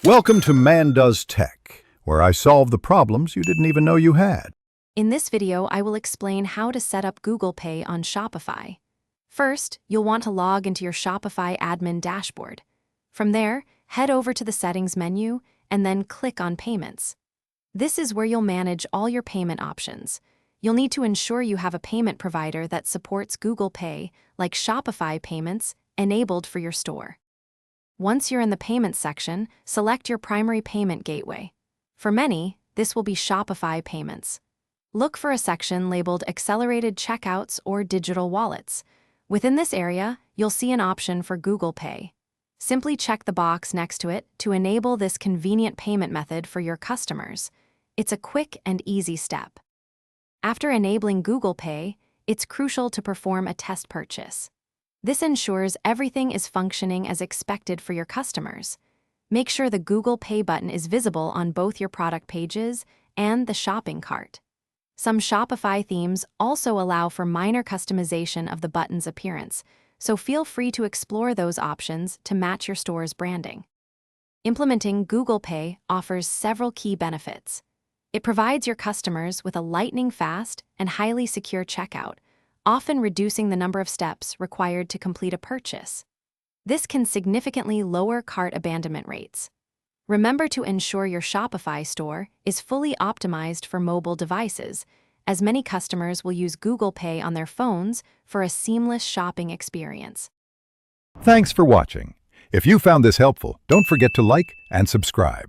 Welcome to Man Does Tech, where I solve the problems you didn't even know you had. In this video, I will explain how to set up Google Pay on Shopify. First, you'll want to log into your Shopify admin dashboard. From there, head over to the Settings menu and then click on Payments. This is where you'll manage all your payment options. You'll need to ensure you have a payment provider that supports Google Pay, like Shopify Payments, enabled for your store. Once you're in the Payments section, select your primary payment gateway. For many, this will be Shopify Payments. Look for a section labeled Accelerated Checkouts or Digital Wallets. Within this area, you'll see an option for Google Pay. Simply check the box next to it to enable this convenient payment method for your customers. It's a quick and easy step. After enabling Google Pay, it's crucial to perform a test purchase. This ensures everything is functioning as expected for your customers. Make sure the Google Pay button is visible on both your product pages and the shopping cart. Some Shopify themes also allow for minor customization of the button's appearance, so feel free to explore those options to match your store's branding. Implementing Google Pay offers several key benefits. It provides your customers with a lightning-fast and highly secure checkout, often reducing the number of steps required to complete a purchase. This can significantly lower cart abandonment rates. Remember to ensure your Shopify store is fully optimized for mobile devices, as many customers will use Google Pay on their phones for a seamless shopping experience. Thanks for watching. If you found this helpful, don't forget to like and subscribe.